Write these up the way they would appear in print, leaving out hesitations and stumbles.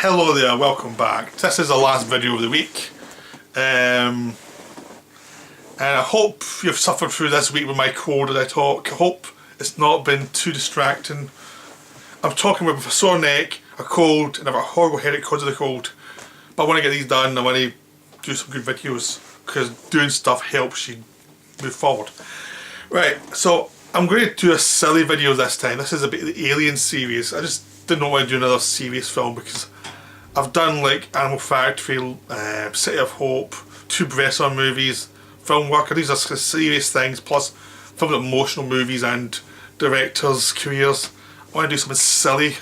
Hello there, welcome back. This is the last video of the week. And I hope you've suffered through this week with my cold as I talk. I hope it's not been too distracting. I'm talking with a sore neck, a cold, and I've got a horrible headache because of the cold. But I want to get these done. I want to do some good videos because doing stuff helps you move forward. Right, so I'm going to do a silly video this time. This is a bit of the Alien series. I just didn't want to do another serious film because I've done like Animal Factory, City of Hope, 2 Bresson movies, Film Worker. These are serious things, plus filmed emotional movies and directors' careers. I want to do something silly.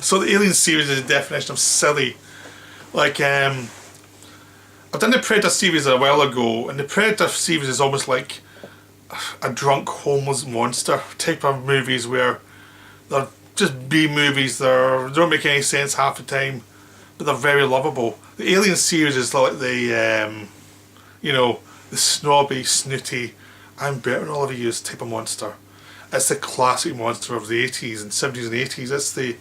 So the Alien series is the definition of silly. Like, I've done the Predator series a while ago, and the Predator series is almost like a drunk homeless monster type of movies where they're just B movies. They don't make any sense half the time, but they're very lovable. The Alien series is like the, you know, the snobby, snooty, I'm better than all of you type of monster. It's the classic monster of the 80s and 70s and 80s. It's the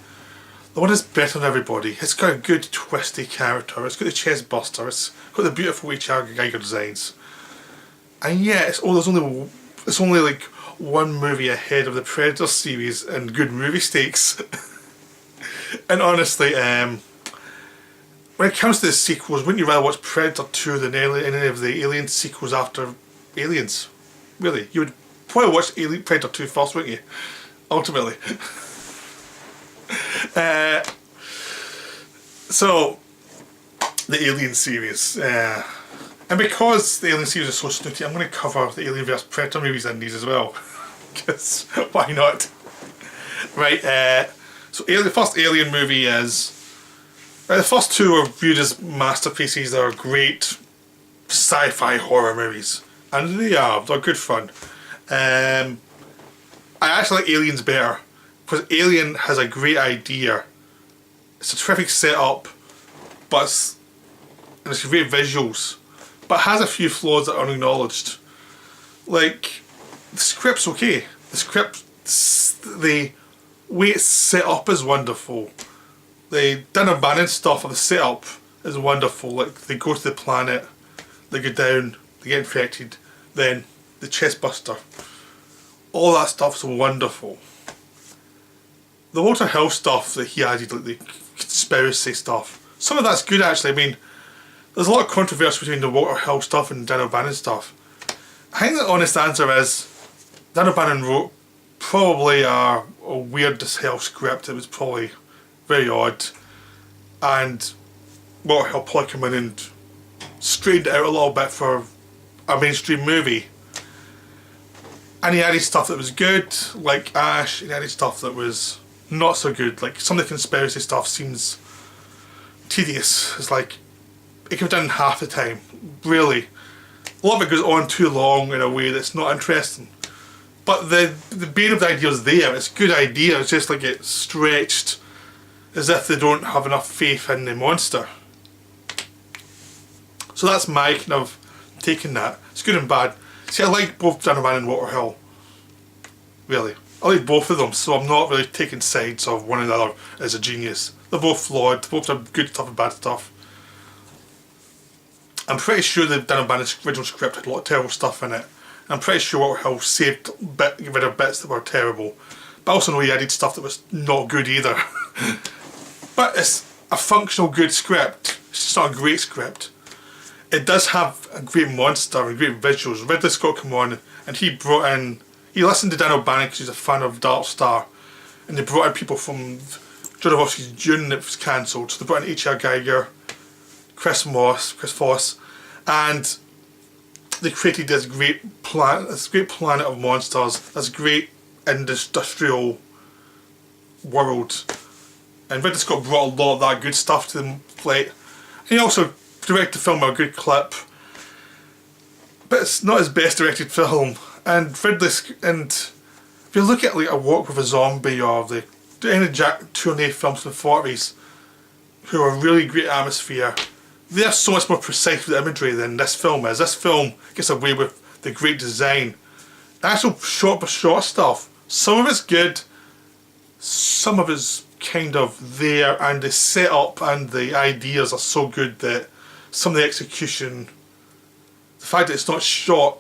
one that's better than everybody. It's got a good twisty character. It's got the chest buster. It's got the beautiful H.R. Geiger designs. And yeah, it's only like one movie ahead of the Predator series in good movie stakes. And honestly, when it comes to the sequels, wouldn't you rather watch Predator 2 than any of the Alien sequels after Aliens? Really? You would probably watch Predator 2 first, wouldn't you? Ultimately. So, the Alien series. And because the Alien series is so snooty, I'm going to cover the Alien vs Predator movies in these as well. Because, why not? Right, so the first Alien movie is... the first 2 are viewed as masterpieces. They're great sci-fi horror movies. And they are. They're good fun. I actually like Aliens better. Because Alien has a great idea. It's a terrific setup. But it's great visuals. But it has a few flaws that are unacknowledged. Like, the script's okay. The script, the way it's set up is wonderful. The Dan O'Bannon stuff of the setup is wonderful. Like, they go to the planet, they go down, they get infected, then the chest buster. All that stuff's wonderful. The Walter Hill stuff that he added, like the conspiracy stuff, some of that's good actually. I mean, there's a lot of controversy between the Walter Hill stuff and Dan O'Bannon stuff. I think the honest answer is Dan O'Bannon wrote probably a weird as hell script. It was probably very odd, and Walter Hill probably came in and straightened it out a little bit for a mainstream movie. And he added stuff that was good, like Ash, and he added stuff that was not so good. Like, some of the conspiracy stuff seems tedious. It's like, it can be done in half the time, really. A lot of it goes on too long in a way that's not interesting. But the bane of the idea is there. It's a good idea. It's just like it's stretched as if they don't have enough faith in the monster. So that's my kind of take on that. It's good and bad. See, I like both Dan O'Bannon and Walter Hill. Really. I like both of them, so I'm not really taking sides of one another as a genius. They're both flawed. Both have good stuff and bad stuff. I'm pretty sure that Dan O'Bannon's original script had a lot of terrible stuff in it. I'm pretty sure Walter Hill got rid of bits that were terrible. But I also know he added stuff that was not good either. But it's a functional good script. It's just not a great script. It does have a great monster and great visuals. Ridley Scott came on and he listened to Dan O'Bannon because he's a fan of Dark Star. And they brought in people from Jodorowsky's Dune that was cancelled. So they brought in H.R. Geiger, Chris Foss, and they created this great planet of monsters, this great industrial world. And Ridley Scott brought a lot of that good stuff to the plate. And he also directed the film with a good clip, but it's not his best directed film. And if you look at like A Walk with a Zombie or any Jack Tourneur films from the 40s, who are really great atmosphere, they're so much more precise with the imagery than this film is. This film gets away with the great design. The actual shot by shot stuff, some of it's good, some of it's kind of there, and the setup and the ideas are so good that some of the execution, the fact that it's not shot,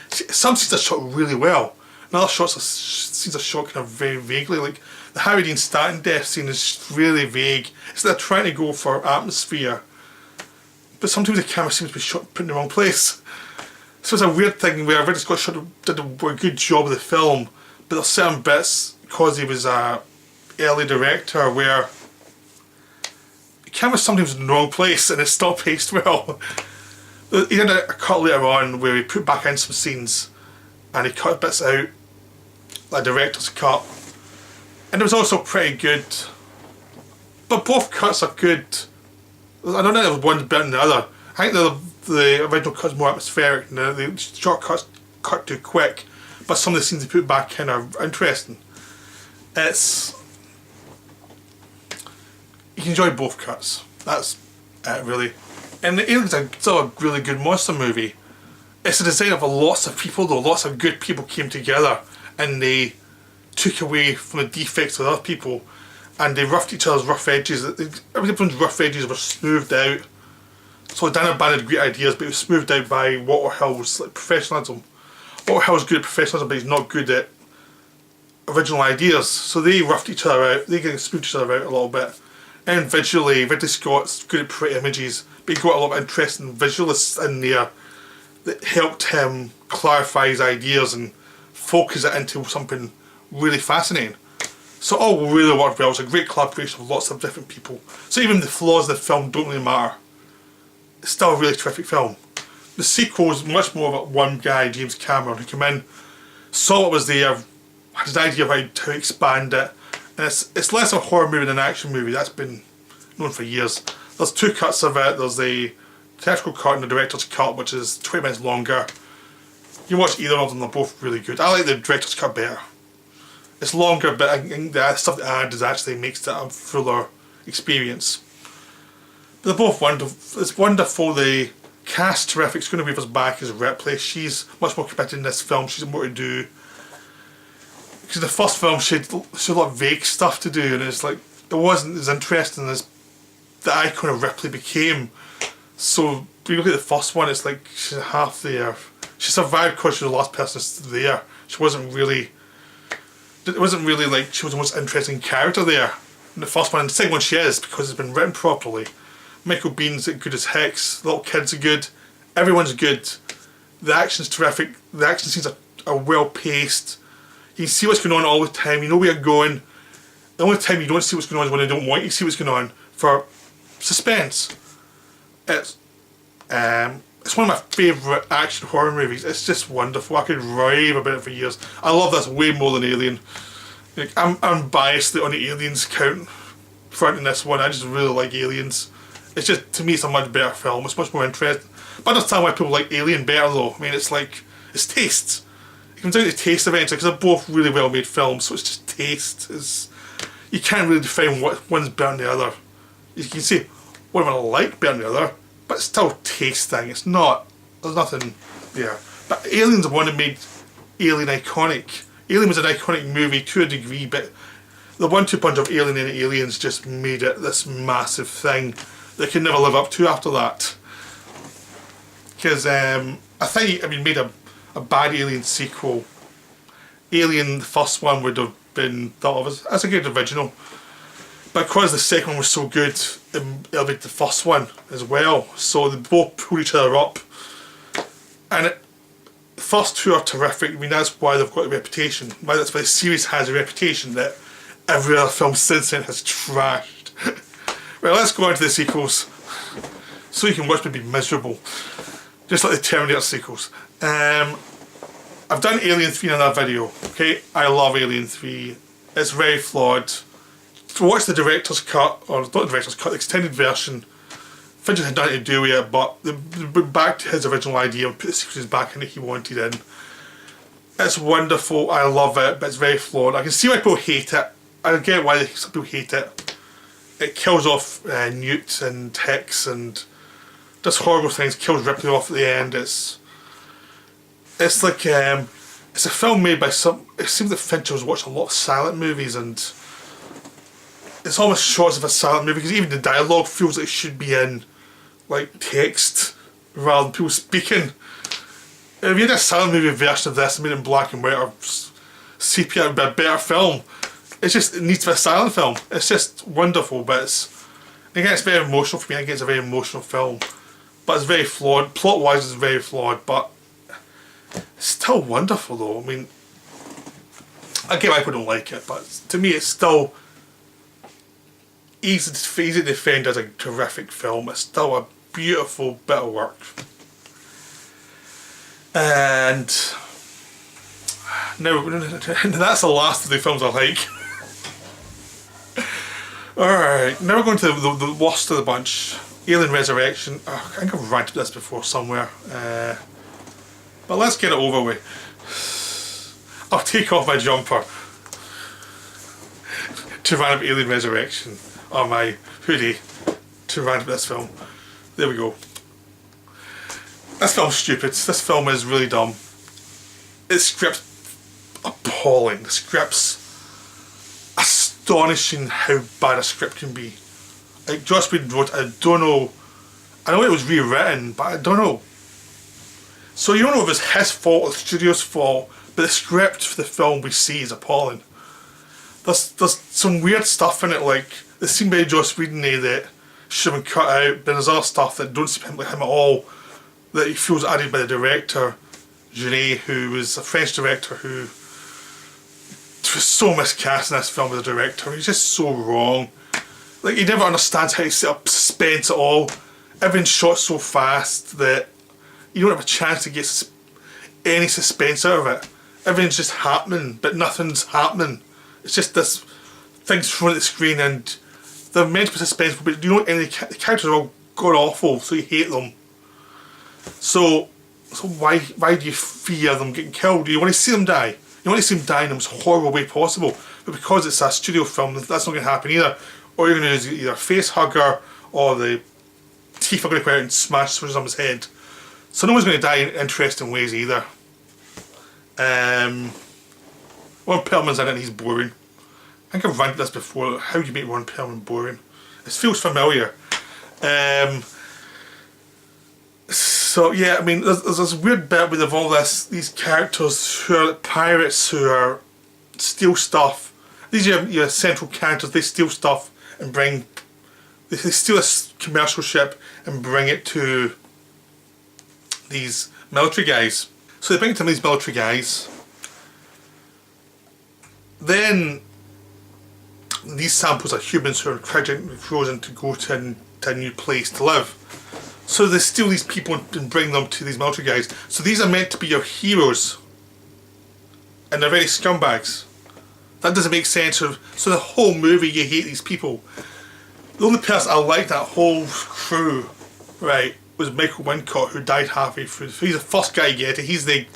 some scenes are shot really well, and other scenes are shot kind of very vaguely. Like the Harry Dean Stanton death scene is really vague. It's like they're trying to go for atmosphere, but sometimes the camera seems to be shot put in the wrong place. So it's a weird thing where Ridley Scott did a good job of the film, but there's certain bits, because he was a early director, where the camera's sometimes in the wrong place and it's still paced well. He did a cut later on where he put back in some scenes and he cut bits out, like a director's cut, and it was also pretty good. But both cuts are good. I don't know if one's better than the other. I think the original cut's more atmospheric, and the short cuts cut too quick, but some of the scenes they put back in are interesting. You can enjoy both cuts. That's it, really. And the Aliens are still a really good monster movie. It's a design of lots of people, though. Lots of good people came together and they took away from the defects of other people, and they roughed each other's rough edges. Everyone's rough edges were smoothed out. So Dan and Ban had great ideas, but it was smoothed out by Waterhill's professionalism. Waterhill's good at professionalism, but he's not good at original ideas. So they roughed each other out. They smoothed each other out a little bit. And visually, Ridley Scott's good at pretty images, but he got a lot of interesting visualists in there that helped him clarify his ideas and focus it into something really fascinating. So it all really worked well. It's a great collaboration of lots of different people. So even the flaws of the film don't really matter. It's still a really terrific film. The sequel is much more of one guy, James Cameron, who came in, saw what was there, had an idea of how to expand it, and it's less a horror movie than an action movie. That's been known for years. There's two cuts of it. There's the theatrical cut and the director's cut, which is 20 minutes longer. You watch either of them, they're both really good. I like the director's cut better. It's longer, but I think the stuff that adds actually makes it a fuller experience. But they're both wonderful. It's wonderful. The cast terrific. It's going to be us back as Ripley. She's much more committed in this film. She's more to do. Because the first film she had a lot of vague stuff to do, and it's like it wasn't as interesting as the icon of Ripley became. So when you look at the first one, it's like she's half there. She survived because she was the last person there. She wasn't really. It wasn't really like she was the most interesting character there in the first one. And the second one she is, because it's been written properly. Michael Bihn's good as hex. The little kids are good. Everyone's good. The action's terrific. The action scenes are well paced. You can see what's going on all the time. You know where you're going. The only time you don't see what's going on is when they don't want you to see what's going on, for suspense. It's one of my favourite action horror movies. It's just wonderful. I could rave about it for years. I love this way more than Alien. Like, I'm biased on the Aliens count front in this one. I just really like Aliens. It's just, to me, it's a much better film. It's much more interesting. But I understand why people like Alien better, though. I mean, it's like, it's taste. It comes down to taste eventually, because they're both really well made films, so it's just taste. You can't really define what one's better than the other. You can say one I like better than the other, but it's still a taste thing. It's not, there's nothing there. But Alien's the one that made Alien iconic. Alien was an iconic movie to a degree, but the 1-2 punch of Alien and Aliens just made it this massive thing that could never live up to after that. Because I think, I mean, made a bad Alien sequel. Alien, the first one, would have been thought of as a good original. But because the second one was so good, it elevated the first one as well. So they both pulled each other up. And the first two are terrific. I mean, that's why they've got a reputation. That's why the series has a reputation that every other film since then has trashed. Right, let's go on to the sequels. So you can watch me be miserable. Just like the Terminator sequels. I've done Alien 3 in another video, okay? I love Alien 3. It's very flawed. To watch the director's cut, or not the director's cut, the extended version, Fincher had nothing to do with it, but they went back to his original idea and put the sequences back in that he wanted in. It's wonderful, I love it, but it's very flawed. I can see why people hate it. I get why some people hate it. It kills off Newt and Hicks and does horrible things, kills Ripley off at the end. It's like it's a film made by some. It seems that Fincher was watching a lot of silent movies, and it's almost shots of a silent movie because even the dialogue feels like it should be in like text rather than people speaking. If you had a silent movie version of this, made in black and white or sepia, it would be a better film. It needs to be a silent film. It's just wonderful, but again, it's very emotional for me. I think it's a very emotional film, but it's very flawed. Plot-wise, it's very flawed, but it's still wonderful though. I mean, I get why people don't like it, but to me it's still easy to defend as a terrific film. It's still a beautiful bit of work. And now that's the last of the films I like. Alright, now we're going to the worst of the bunch. Alien Resurrection. Oh, I think I've ranted this before somewhere. But let's get it over with. I'll take off my jumper to rant about Alien Resurrection, or my hoodie to rant about this film. There we go. This film's stupid. This film is really dumb. Its script's appalling. The script's astonishing how bad a script can be. Like Joss Whedon wrote, I don't know. I know it was rewritten, but I don't know. So you don't know if it's his fault or the studio's fault, but the script for the film we see is appalling. There's some weird stuff in it, like the scene by Joss Whedon that should have been cut out, but there's other stuff that don't seem like him at all, that he feels added by the director, Genet, who was a French director who was so miscast in this film as a director. He's just so wrong. Like, he never understands how to set up suspense at all. Everything's shot so fast that you don't have a chance to get any suspense out of it. Everything's just happening, but nothing's happening. It's just this thing's thrown at the screen and they're meant to be suspenseful, but you know what? The characters are all god awful, so you hate them. So why do you fear them getting killed? You want to see them die. You want to see them die in the most horrible way possible. But because it's a studio film, that's not going to happen either. All you're going to do is either a face hugger or the teeth are going to come out and smash switches on his head. So no one's going to die in interesting ways either. Ron Perlman's in it and he's boring. I think I've ranted this before. How do you make Ron Perlman boring? It feels familiar. So yeah, I mean, there's this weird bit with all these characters who are like pirates who are steal stuff. These are your central characters. They steal stuff and they steal a commercial ship and bring it to these military guys. So they bring it to these military guys. Then these samples are humans who are cryogenically frozen to go to a new place to live. So they steal these people and bring them to these military guys. So these are meant to be your heroes. And they're very scumbags. That doesn't make sense. So the whole movie you hate these people. The only person I liked that whole crew, right, was Michael Wincott, who died halfway through. He's the first guy you get it. He's like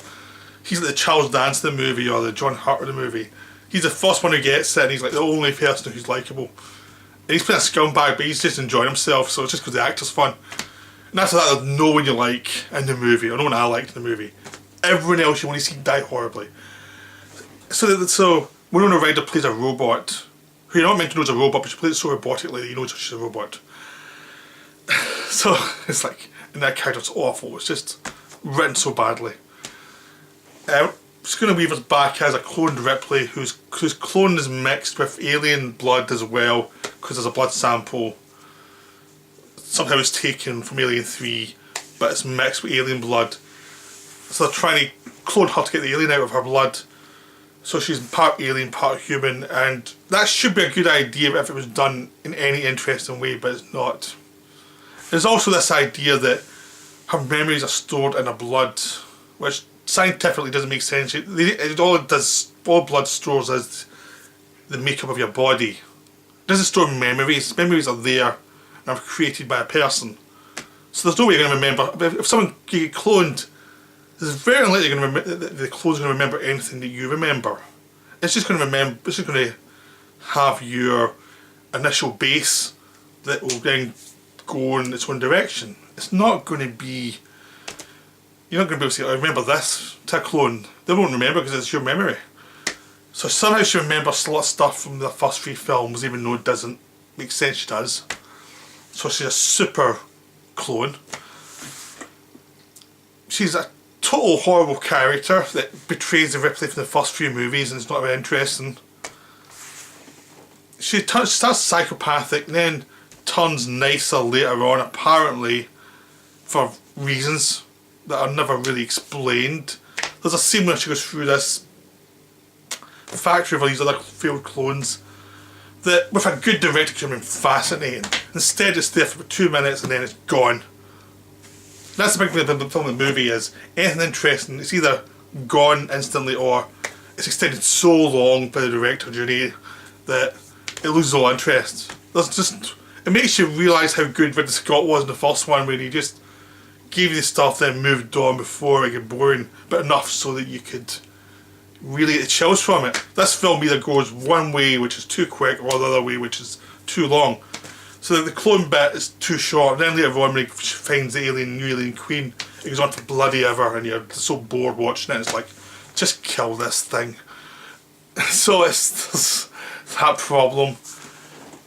the Charles Dance of the movie or the John Hurt of the movie. He's the first one who gets it and he's like the only person who's likeable. And he's playing a scumbag but he's just enjoying himself, so it's just because the actor's fun. And after that, there's no one you like in the movie, or no one I liked in the movie. Everyone else you want to see die horribly. So Winona Ryder plays a robot, who you're not meant to know is a robot, but she plays it so robotically that you know she's a robot. So it's like, and that character's awful. It's just written so badly. It's going to weave us back as a cloned Ripley, whose clone is mixed with alien blood as well, because there's a blood sample. Somehow it's taken from Alien 3, but it's mixed with alien blood. So they're trying to clone her to get the alien out of her blood. So she's part alien, part human, and that should be a good idea if it was done in any interesting way, but it's not. There's also this idea that her memories are stored in her blood, which scientifically doesn't make sense. All blood stores is the makeup of your body. It doesn't store memories. Memories are there and are created by a person. So there's no way you're going to remember. If someone get cloned, it's very unlikely you're going to remember, the clone's going to remember anything that you remember. It's just going to have your initial base that will then go in its own direction. It's not going to be you're not going to be able to say, "I remember this" to a clone. They won't remember because it's your memory. So somehow she remembers a lot of stuff from the first 3 films, even though it doesn't make sense she does. So she's a super clone. She's a total horrible character that betrays the Ripley from the first few movies, and it's not very interesting. She starts psychopathic and then turns nicer later on, apparently for reasons that are never really explained. There's a scene where she goes through this factory of all these other failed clones that with a good director could have been fascinating. Instead it's there for about 2 minutes and then it's gone. That's the big thing about the film and the movie is anything interesting, it's either gone instantly or it's extended so long by the director Judy that it loses all interest. It makes you realise how good Ridley Scott was in the first one, where he just gave you the stuff then moved on before it got boring, but enough so that you could really get the chills from it. This film either goes one way, which is too quick, or the other way, which is too long. So the clone bit is too short, and then later on when he finds the new alien queen, it goes on for bloody ever, and you're so bored watching it, it's like, just kill this thing. So it's that problem.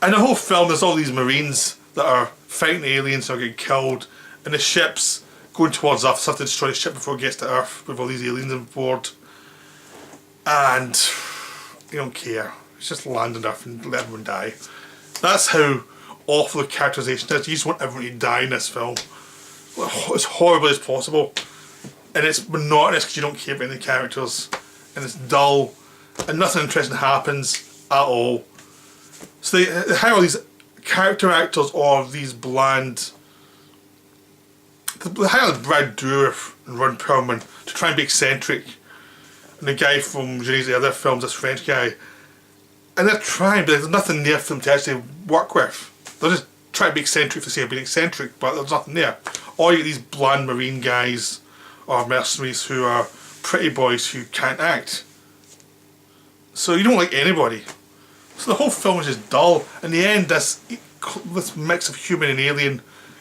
And the whole film, there's all these Marines that are fighting the aliens or getting killed, and the ship's going towards Earth, so have to destroy the ship before it gets to Earth with all these aliens on board. And they don't care. It's just land on Earth and let everyone die. That's how awful the characterization is. You just want everyone to die in this film. As horrible as possible. And it's monotonous because you don't care about any characters. And it's dull. And nothing interesting happens at all. So they hire all these character actors or these bland... They hire Brad Dourif and Ron Perlman to try and be eccentric. And the guy from Judy's other films, this French guy. And they're trying, but there's nothing there for them to actually work with. They're just trying to be eccentric for the sake of being eccentric, but there's nothing there. Or you get these bland marine guys or mercenaries who are pretty boys who can't act. So you don't like anybody. So the whole film is just dull. In the end, this mix of human and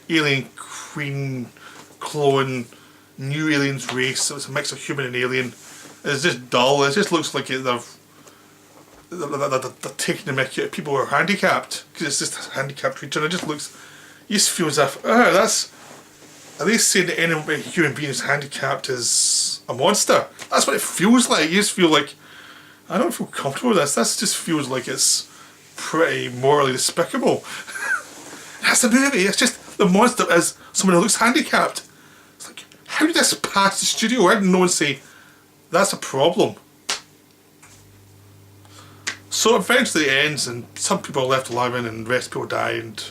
alien queen, clone, new aliens race, so it's a mix of human and alien. It's just dull. It just looks like they're taking the mickey out of people who are handicapped, because it's just a handicapped creature, and it just looks, you just feel as if, are they saying that any human being who's handicapped is a monster? That's what it feels like. You just feel like, I don't feel comfortable with this. This just feels like it's pretty morally despicable. That's the movie. It's just the monster is someone who looks handicapped. It's like, how did this pass the studio? Why didn't no one say, that's a problem? So eventually it ends, and some people are left alive and the rest of people die, and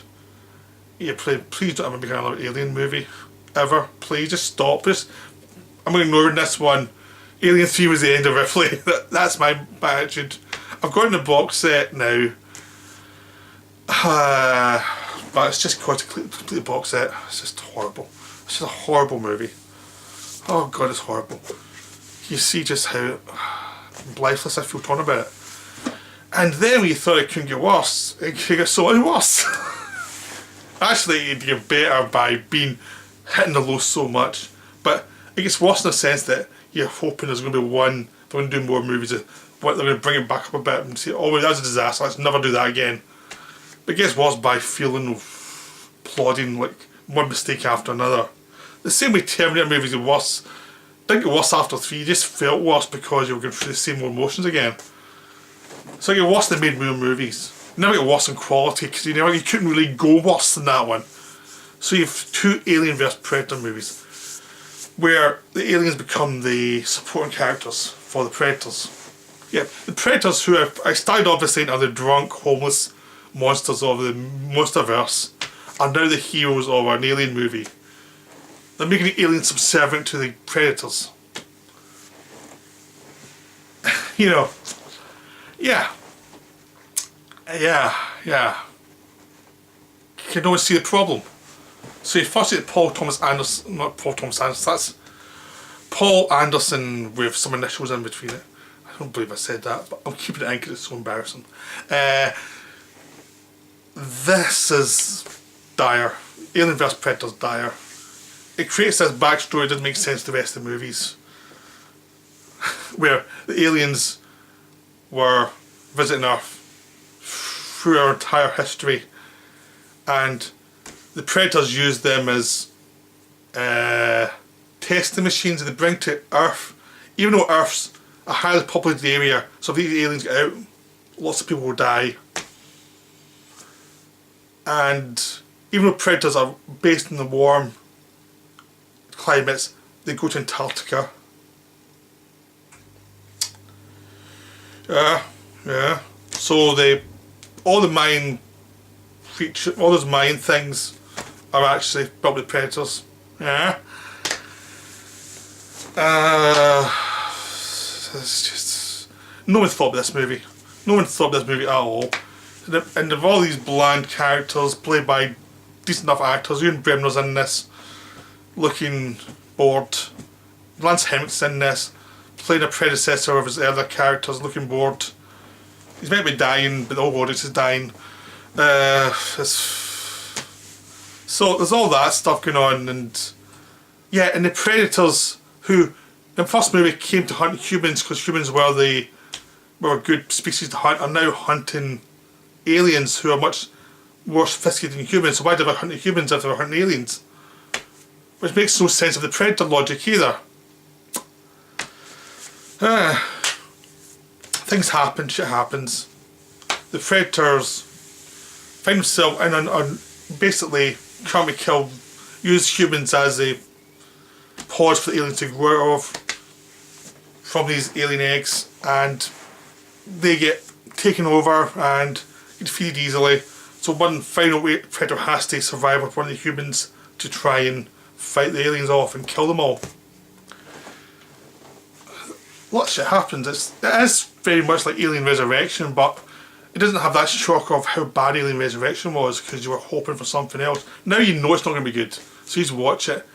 yeah, please don't ever make another Alien movie. Ever. Please, just stop. I'm ignoring this one. Alien 3 was the end of Ripley. That's my attitude. I've got in the box set now. But it's just quite a complete box set. It's just horrible. It's just a horrible movie. Oh god, it's horrible. You see just how lifeless I feel talking about it. And then we thought it couldn't get worse. It could get so much worse. Actually, it'd get better by hitting the low so much. But it gets worse in the sense that you're hoping there's going to be one, they're going to do more movies, they're going to bring it back up a bit and say, oh, well, that's a disaster, let's never do that again. But it gets worse by feeling, plodding, like one mistake after another. The same way Terminator movies get worse. Didn't get worse after 3, you just felt worse because you were going through the same emotions again. So it get worse than made more movies. Never get worse in quality because you couldn't really go worse than that one. So you have 2 Alien vs Predator movies where the aliens become the supporting characters for the Predators. Yeah, the Predators, who I started off by saying are the drunk, homeless monsters of the Monsterverse, are now the heroes of an Alien movie. They're making the aliens subservient to the Predators. You know, yeah. Can no one see the problem? So you first see Paul Thomas Anderson, not Paul Thomas Anderson, that's Paul Anderson with some initials in between it. I don't believe I said that, but I'm keeping it in because it's so embarrassing. This is dire. Alien vs Predator's dire. it creates this backstory that doesn't make sense to the rest of the movies. Where the aliens were visiting Earth through our entire history, and the Predators used them as testing machines that they bring to Earth, even though Earth's a highly populated area, so if these aliens get out, lots of people will die. And even though Predators are based in the warm climates, they go to Antarctica. Yeah. So all those mine things are actually probably Predators. Yeah. It's just, no one thought of this movie. No one thought of this movie at all. And of all these bland characters played by decent enough actors, Ian Bremner's in this, looking bored. Lance Henriksen's in this, playing a predecessor of his earlier characters, looking bored. He's meant to be dying, but the whole audience is dying. So there's all that stuff going on, and yeah, and the Predators, who in the first movie came to hunt humans because humans were a good species to hunt, are now hunting aliens who are much more sophisticated than humans. So why did they hunt humans if they were hunting aliens? Which makes no sense of the Predator logic either. Things happen, shit happens. The Predators find themselves and basically can't be killed, use humans as a pause for the aliens to grow out of from these alien eggs, and they get taken over and get defeated easily. So one final Predator has to survive with one of the humans to try and fight the aliens off and kill them all. Lots of shit happens. It is very much like Alien Resurrection, but it doesn't have that shock of how bad Alien Resurrection was because you were hoping for something else. Now you know it's not going to be good, so you just watch it.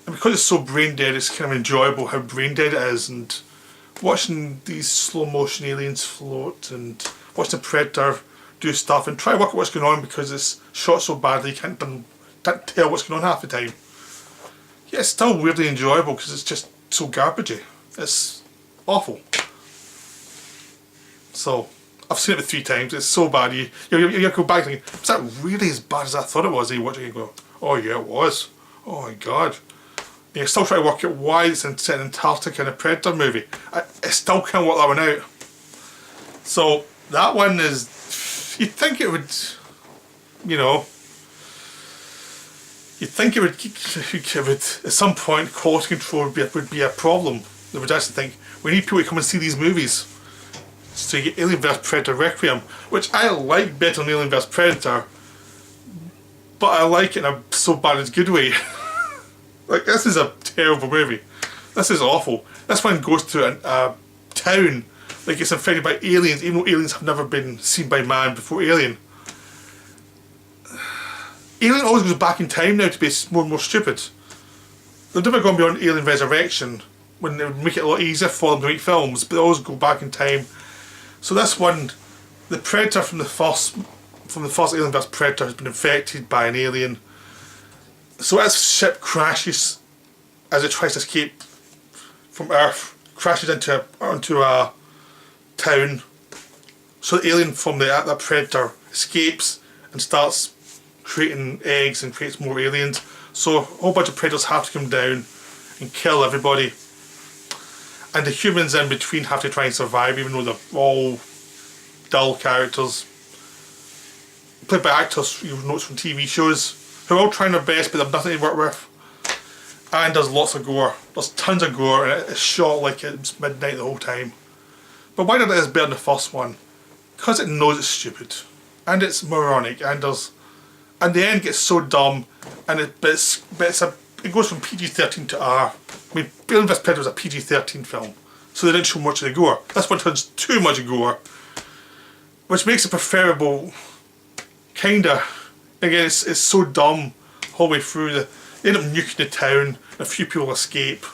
And because it's so brain dead, it's kind of enjoyable how brain dead it is, and watching these slow motion aliens float and watching the Predator do stuff and try to work out what's going on because it's shot so badly you can't tell what's going on half the time. Yeah, it's still weirdly enjoyable because it's just so garbagey. It's awful. So I've seen it 3 times. It's so bad. You go back thinking, was that really as bad as I thought it was? And you watch it and you go, oh yeah, it was. Oh my god. And you still try to work out why it's set in Antarctica in a Predator movie. I still can't work that one out. So that one is, you'd think it would, you'd think it would at some point quality control would be a problem. They would actually think, we need people to come and see these movies. So you get Alien vs Predator Requiem, which I like better than Alien vs Predator, but I like it in a so bad it's good way. Like, this is a terrible movie. This is awful. This one goes to a town like it's infected by aliens, even though aliens have never been seen by man before Alien. Alien always goes back in time now to be more and more stupid. They've never gone beyond Alien Resurrection when they would make it a lot easier for them to make films, but they always go back in time. So this one, the Predator from the first Alien vs Predator has been infected by an alien. So as ship crashes, as it tries to escape from Earth, crashes onto a town. So the alien from that Predator escapes and starts creating eggs and creates more aliens. So a whole bunch of Predators have to come down and kill everybody. And the humans in between have to try and survive, even though they're all dull characters. Played by actors you've noticed from TV shows, who are all trying their best but they've nothing to work with. And there's lots of gore. There's tons of gore and it's shot like it's midnight the whole time. But why did it is better than the first one? Because it knows it's stupid. And it's moronic, and the end gets so dumb, and it goes from PG-13 to R. I mean, Alien vs Predator was a PG-13 film, so they didn't show much of the gore. This one has too much gore, which makes it preferable, kinda. Again, it's so dumb the whole way through. They end up nuking the town, and a few people escape.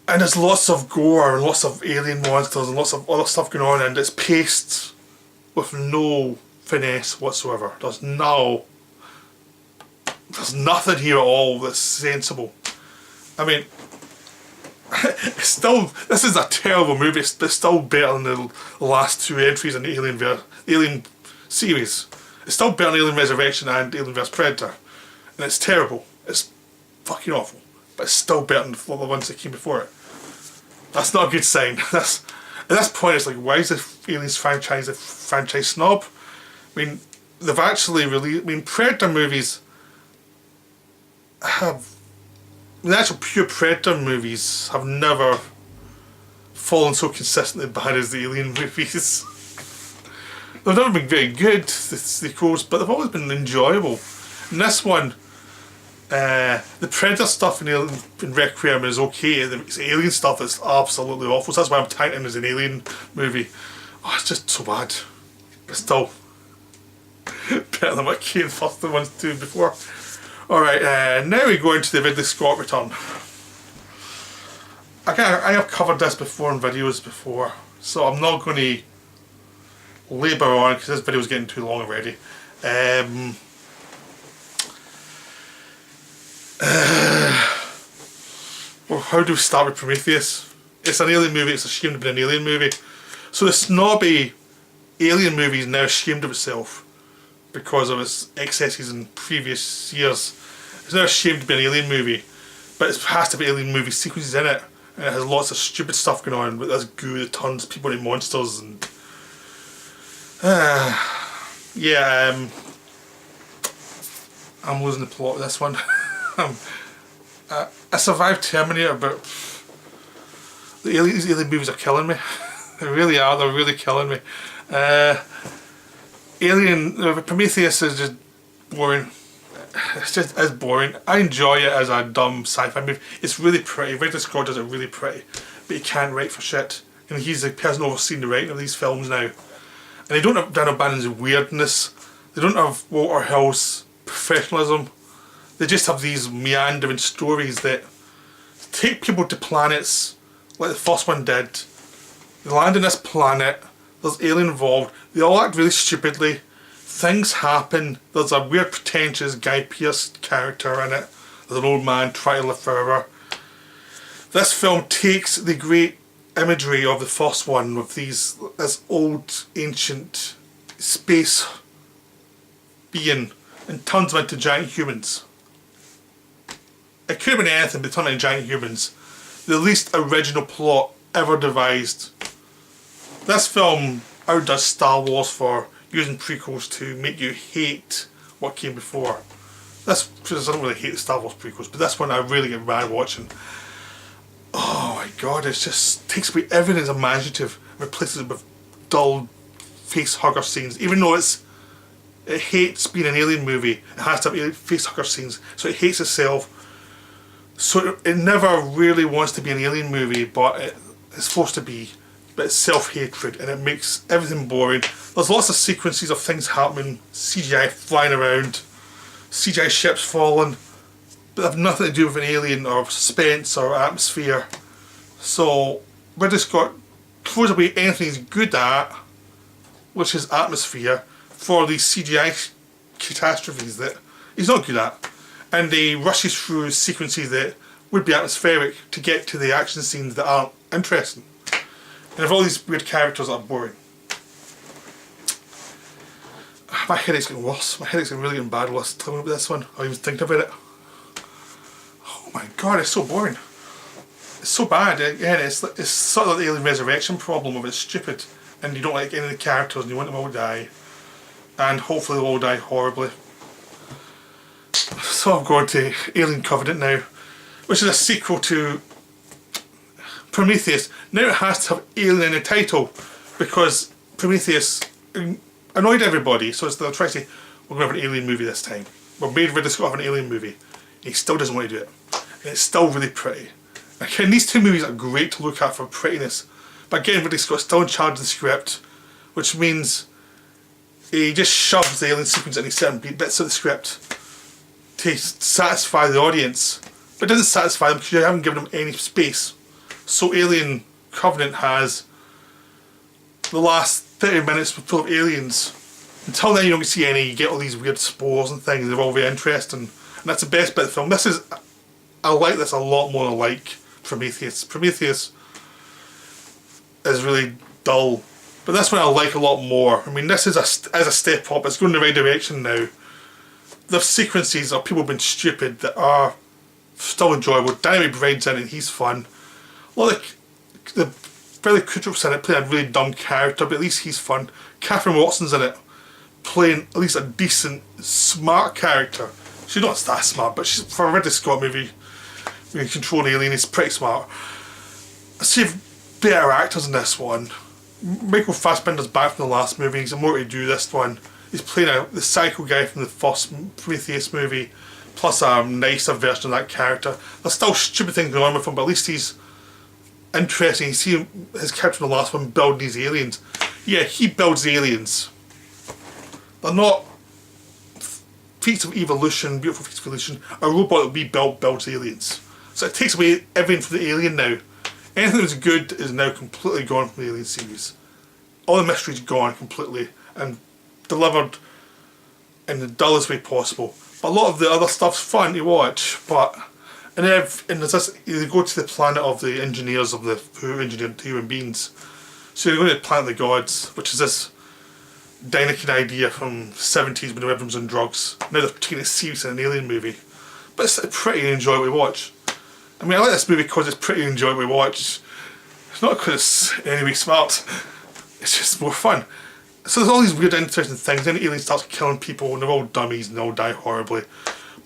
And there's lots of gore, and lots of alien monsters, and lots of other stuff going on, and it's paced with no finesse whatsoever. There's no there's nothing here at all that's sensible. I mean, it's still, this is a terrible movie, it's still better than the last two entries in the Alien series. It's still better than Alien Resurrection and Alien vs Predator. And it's terrible. It's fucking awful. But it's still better than the ones that came before it. That's not a good sign. At this point it's like, why is the Aliens franchise a franchise snob? I mean, they've actually released, I mean, Predator movies have, the actual pure Predator movies have never fallen so consistently bad as the Alien movies. They've never been very good, the sequels, but they've always been enjoyable. And this one, the Predator stuff in Requiem is okay, the Alien stuff is absolutely awful, so that's why I'm tagging it as an Alien movie. Oh, it's just so bad. But still, better than what came first, the ones two before. Alright, now we go into the Ridley Scott return. I have covered this before in videos before, so I'm not going to labour on because this video is getting too long already. Well, how do we start with Prometheus? It's an alien movie, it's ashamed of being an alien movie. So the snobby alien movie is now ashamed of itself because of its excesses in previous years. It's now ashamed to be an alien movie, but it has to be alien movie sequences in it, and it has lots of stupid stuff going on with this goo that turns people into monsters and yeah, I'm losing the plot of this one. I survived Terminator, but these alien movies are killing me. They really are, they're really killing me. Prometheus is just boring. It's just as boring. I enjoy it as a dumb sci-fi movie. It's really pretty. Ridley Scott does it really pretty, but he can't write for shit. And he's the person overseeing the writing of these films now. And they don't have Dan O'Bannon's weirdness. They don't have Walter Hill's professionalism. They just have these meandering stories that take people to planets like the first one did. They land on this planet, there's alien involved, they all act really stupidly, things happen, there's a weird pretentious Guy Pearce character in it, there's an old man trying to live forever. This film takes the great imagery of the first one with this old ancient space being and turns them into giant humans. It could have been anything, but turn them into giant humans. The least original plot ever devised. This film outdoes Star Wars for using prequels to make you hate what came before. I don't really hate the Star Wars prequels, but this one I really get mad watching. Oh my god, it just takes away everything that's imaginative and replaces it with dull face hugger scenes. Even though it hates being an alien movie, it has to have face hugger scenes, so it hates itself. So it never really wants to be an alien movie, but it's supposed to be. But it's self-hatred and it makes everything boring. There's lots of sequences of things happening, CGI flying around, CGI ships falling, but they have nothing to do with an alien or suspense or atmosphere. So Ridley Scott throws away anything he's good at, which is atmosphere, for these CGI catastrophes that he's not good at. And he rushes through sequences that would be atmospheric to get to the action scenes that aren't interesting. And have all these weird characters that are boring. My headache's getting worse. My headache's getting really getting bad while I was talking about this one. I even thinking about it. Oh my god, it's so boring. It's so bad. Again, it's sort of like the Alien Resurrection problem of it's stupid. And you don't like any of the characters and you want them all to die. And hopefully they'll all die horribly. So I'm going to Alien Covenant now, which is a sequel to Prometheus. Now it has to have alien in the title because Prometheus annoyed everybody, so they'll try to say, we're going to have an alien movie this time. We're made Ridley Scott have an alien movie. And he still doesn't want to do it. And it's still really pretty. Again, these two movies are great to look at for prettiness. But again, Ridley Scott's still in charge of the script, which means he just shoves the alien sequence into certain bits of the script to satisfy the audience. But it doesn't satisfy them because you haven't given them any space. So Alien Covenant has the last 30 minutes full of aliens. Until then you don't see any, you get all these weird spores and things, they're all very interesting. And that's the best bit of the film. I like this a lot more than I like Prometheus. Prometheus is really dull, but this one I like a lot more. I mean, this is as a step up. It's going in the right direction now. The sequences of people being stupid that are still enjoyable. Danny McBride's in it, he's fun. A lot of the Bradley Cooper's in it, playing a really dumb character, but at least he's fun. Catherine Watson's in it, playing at least a decent, smart character. She's not that smart, but she's, for a Ridley Scott movie, when you control an alien, he's pretty smart. I see better actors in this one. Michael Fassbender's back from the last movie, he's more to do this one. He's playing the psycho guy from the first Prometheus movie, plus a nicer version of that character. There's still stupid things going on with him, but at least he's interesting. You see his character in the last one building these aliens. Yeah, he builds the aliens. They're not feats of evolution, beautiful feats of evolution. A robot that we built builds aliens. So it takes away everything from the alien now. Anything that was good is now completely gone from the Alien series. All the mystery's gone completely and delivered in the dullest way possible. But a lot of the other stuff's fun to watch, but and there's this, you go to the planet of the engineers of who engineered human beings. So you're going to the planet of the gods, which is this Dynamite idea from the 70s when everyone was on drugs. Now they're taking it serious in an alien movie. But it's a pretty enjoyable to watch. I mean, I like this movie because it's pretty enjoyable to watch. It's not because it's in any way smart. It's just more fun. So there's all these weird interesting things. Then the alien starts killing people and they're all dummies and they all die horribly.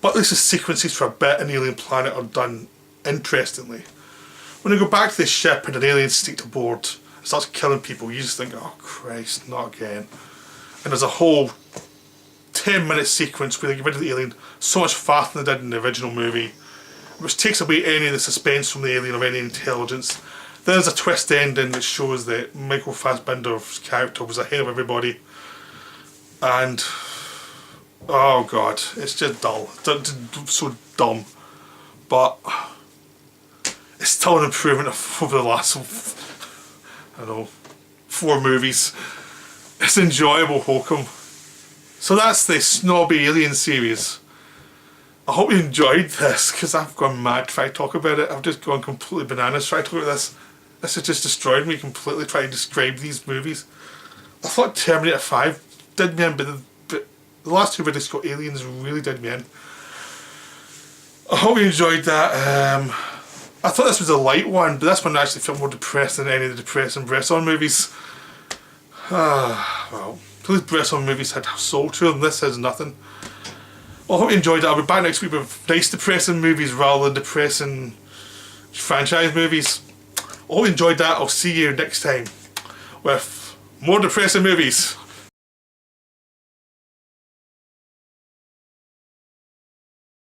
But at least the sequences for a bit in the alien planet are done interestingly. When they go back to the ship and an alien sneaks aboard and starts killing people, you just think, oh Christ, not again. And there's a whole 10-minute sequence where they get rid of the alien so much faster than they did in the original movie, which takes away any of the suspense from the alien or any intelligence. There's a twist ending that shows that Michael Fassbender's character was ahead of everybody. And oh god, it's just dull. It's so dumb. But it's still an improvement over the last, I don't know, 4 movies. It's enjoyable, Holcomb. So that's the Snobby Alien series. I hope you enjoyed this, because I've gone mad trying to talk about it. I've just gone completely bananas trying to talk about this. This has just destroyed me completely trying to describe these movies. I thought Terminator 5 did me in, but the last 2 Ridley Scott aliens really did me in. I hope you enjoyed that. I thought this was a light one, but this one actually felt more depressing than any of the depressing Bresson movies. Well, those Bresson movies had soul to them, this has nothing. Well, I hope you enjoyed it. I'll be back next week with nice depressing movies rather than depressing franchise movies. I hope you enjoyed that. I'll see you next time with more depressing movies.